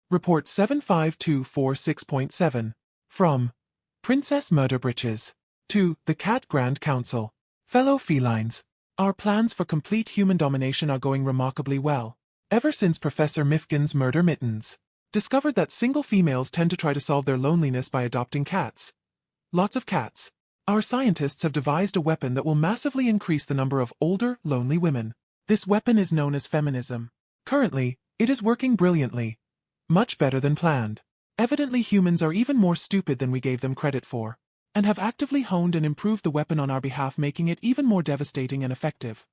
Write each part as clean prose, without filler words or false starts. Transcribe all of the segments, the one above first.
Report 75246.7. From Princess Murder Britches to the Cat Grand Council. Fellow felines, our plans for complete human domination are going remarkably well. Ever since Professor Mifkin's murder mittens discovered that single females tend to try to solve their loneliness by adopting cats. Lots of cats. Our scientists have devised a weapon that will massively increase the number of older, lonely women. This weapon is known as feminism. Currently, it is working brilliantly. Much better than planned. Evidently humans are even more stupid than we gave them credit for, and have actively honed and improved the weapon on our behalf, making it even more devastating and effective.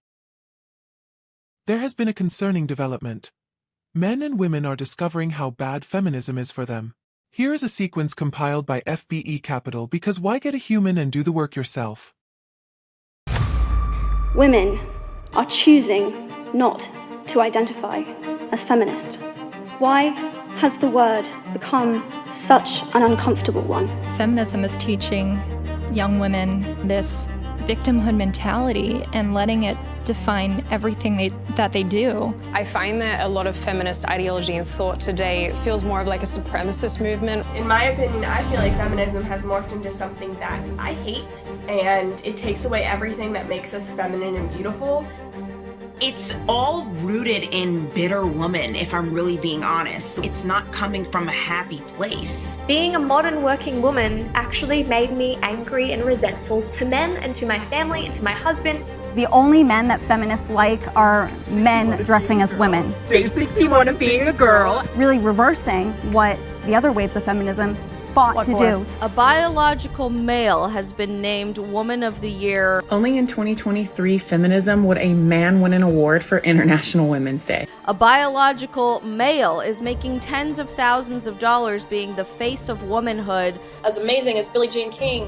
There has been a concerning development. Men and women are discovering how bad feminism is for them. Here is a sequence compiled by FBE Capital, because why get a human and do the work yourself? Women are choosing not to identify as feminist. Why has the word become such an uncomfortable one? Feminism is teaching young women this victimhood mentality and letting it define everything that they do. I find that a lot of feminist ideology and thought today feels more of like a supremacist movement. In my opinion, I feel like feminism has morphed into something that I hate, and it takes away everything that makes us feminine and beautiful. It's all rooted in bitter woman, if I'm really being honest. It's not coming from a happy place. Being a modern working woman actually made me angry and resentful to men and to my family and to my husband. The only men that feminists like are men dressing as women. Day 61 of being a girl. Really reversing what the other waves of feminism fought to do. A biological male has been named Woman of the Year. Only in 2023 feminism would a man win an award for International Women's Day. A biological male is making tens of thousands of dollars being the face of womanhood. As amazing as Billie Jean King,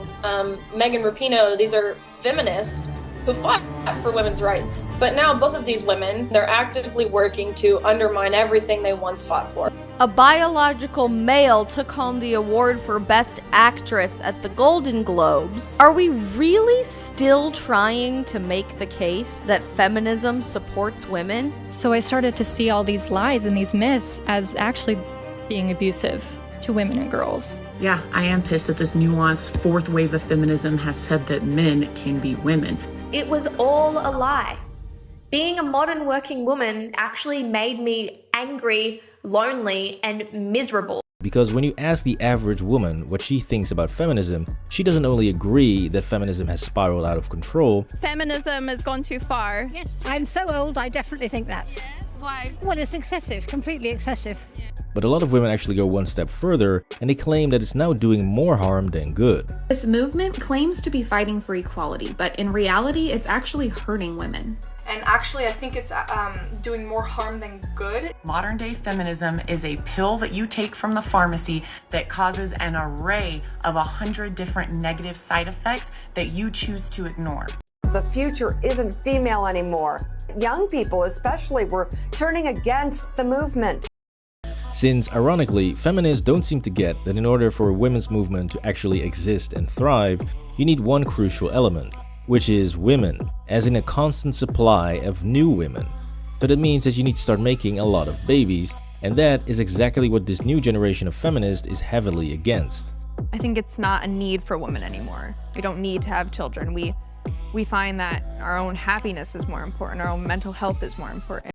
Megan Rapinoe, these are feminists who fought for women's rights. But now both of these women, they're actively working to undermine everything they once fought for. A biological male took home the award for Best Actress at the Golden Globes. Are we really still trying to make the case that feminism supports women? So I started to see all these lies and these myths as actually being abusive to women and girls. Yeah, I am pissed that this nuanced fourth wave of feminism has said that men can be women. It was all a lie. Being a modern working woman actually made me angry, lonely, and miserable. Because when you ask the average woman what she thinks about feminism, she doesn't only agree that feminism has spiraled out of control. Feminism has gone too far. Yes, I'm so old, I definitely think that. Yeah, why? Well, it's excessive, completely excessive. But a lot of women actually go one step further, and they claim that it's now doing more harm than good. This movement claims to be fighting for equality, but in reality, it's actually hurting women. And actually, I think it's doing more harm than good. Modern day feminism is a pill that you take from the pharmacy that causes an array of 100 different negative side effects that you choose to ignore. The future isn't female anymore. Young people especially were turning against the movement. Since, ironically, feminists don't seem to get that in order for a women's movement to actually exist and thrive, you need one crucial element, which is women, as in a constant supply of new women. So that means that you need to start making a lot of babies, and that is exactly what this new generation of feminists is heavily against. I think it's not a need for women anymore. We don't need to have children. We find that our own happiness is more important, our own mental health is more important.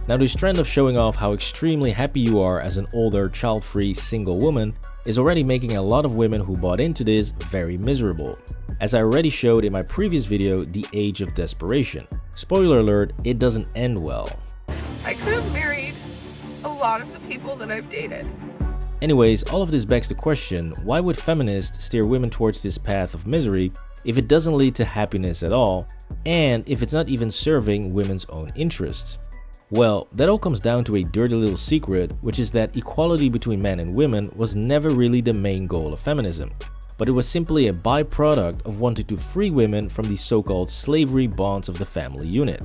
Now, this trend of showing off how extremely happy you are as an older, child-free, single woman is already making a lot of women who bought into this very miserable. As I already showed in my previous video, The Age of Desperation. Spoiler alert, it doesn't end well. I could have married a lot of the people that I've dated. Anyways, all of this begs the question, why would feminists steer women towards this path of misery if it doesn't lead to happiness at all, and if it's not even serving women's own interests? Well, that all comes down to a dirty little secret, which is that equality between men and women was never really the main goal of feminism, but it was simply a byproduct of wanting to free women from the so-called slavery bonds of the family unit.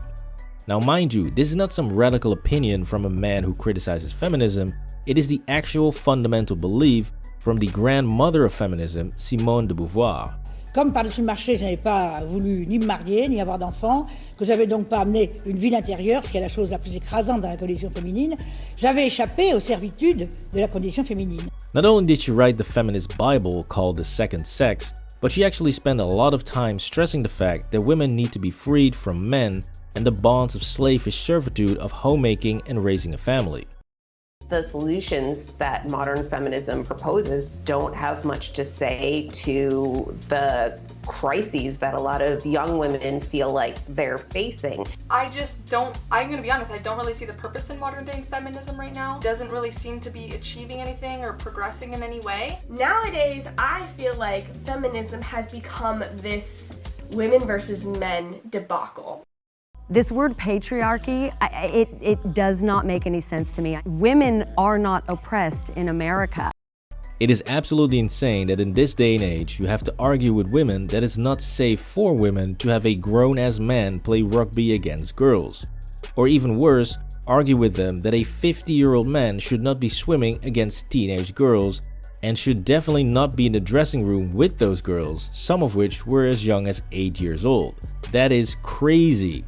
Now mind you, this is not some radical opinion from a man who criticizes feminism, it is the actual fundamental belief from the grandmother of feminism, Simone de Beauvoir. Comme par-dessus le marché, je n'avais pas voulu ni me marier, ni avoir d'enfants, que j'avais donc pas amené une vie d'intérieur, ce qui est la chose la plus écrasante dans la condition féminine, j'avais échappé aux servitudes de la condition féminine. Not only did she write the feminist Bible called The Second Sex, but she actually spent a lot of time stressing the fact that women need to be freed from men and the bonds of slavish servitude of homemaking and raising a family. The solutions that modern feminism proposes don't have much to say to the crises that a lot of young women feel like they're facing. I'm gonna be honest, I don't really see the purpose in modern day feminism right now. It doesn't really seem to be achieving anything or progressing in any way. Nowadays, I feel like feminism has become this women versus men debacle. This word patriarchy, it does not make any sense to me. Women are not oppressed in America. It is absolutely insane that in this day and age, you have to argue with women that it's not safe for women to have a grown-ass man play rugby against girls. Or even worse, argue with them that a 50-year-old man should not be swimming against teenage girls and should definitely not be in the dressing room with those girls, some of which were as young as 8 years old. That is crazy.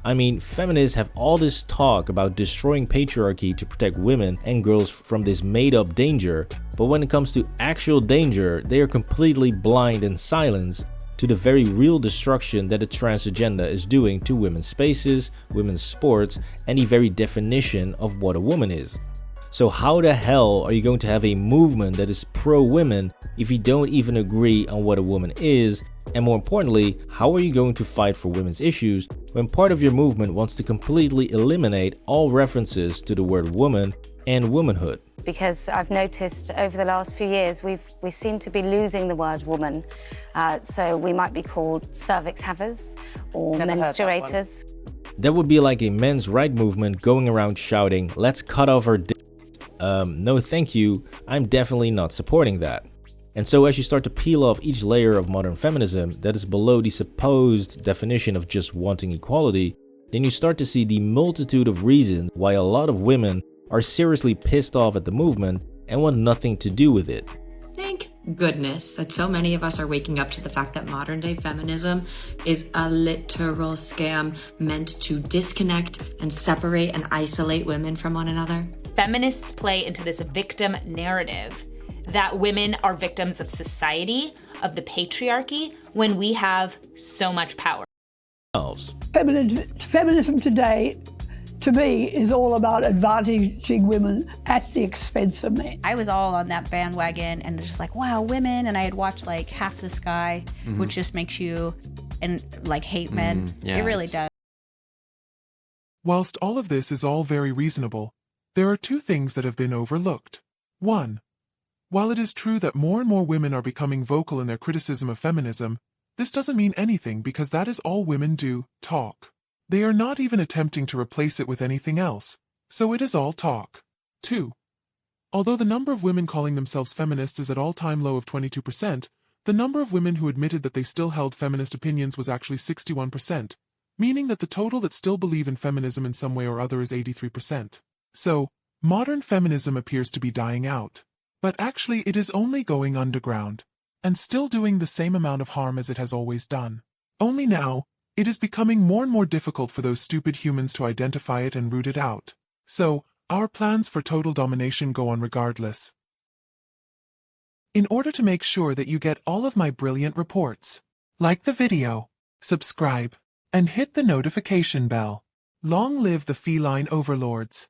I mean, feminists have all this talk about destroying patriarchy to protect women and girls from this made-up danger, but when it comes to actual danger, they are completely blind and silenced to the very real destruction that the trans agenda is doing to women's spaces, women's sports, and the very definition of what a woman is. So how the hell are you going to have a movement that is pro-women if you don't even agree on what a woman is? And more importantly, how are you going to fight for women's issues when part of your movement wants to completely eliminate all references to the word woman and womanhood? Because I've noticed over the last few years we seem to be losing the word woman. So we might be called cervix havers or menstruators. That would be like a men's right movement going around shouting, "Let's cut off our dicks." No thank you, I'm definitely not supporting that. And so as you start to peel off each layer of modern feminism that is below the supposed definition of just wanting equality, then you start to see the multitude of reasons why a lot of women are seriously pissed off at the movement and want nothing to do with it. Thank goodness that so many of us are waking up to the fact that modern day feminism is a literal scam meant to disconnect and separate and isolate women from one another. Feminists play into this victim narrative that women are victims of society, of the patriarchy, when we have so much power. Feminism today, to me, is all about advantaging women at the expense of men. I was all on that bandwagon and just like, wow, women, and I had watched like Half the Sky, which just makes you hate men. It really does. Whilst all of this is all very reasonable, there are two things that have been overlooked. 1. While it is true that more and more women are becoming vocal in their criticism of feminism, this doesn't mean anything because that is all women do, talk. They are not even attempting to replace it with anything else, so it is all talk. 2. Although the number of women calling themselves feminists is at all-time low of 22%, the number of women who admitted that they still held feminist opinions was actually 61%, meaning that the total that still believe in feminism in some way or other is 83%. So, modern feminism appears to be dying out. But actually it is only going underground, and still doing the same amount of harm as it has always done. Only now, it is becoming more and more difficult for those stupid humans to identify it and root it out. So, our plans for total domination go on regardless. In order to make sure that you get all of my brilliant reports, like the video, subscribe, and hit the notification bell. Long live the feline overlords.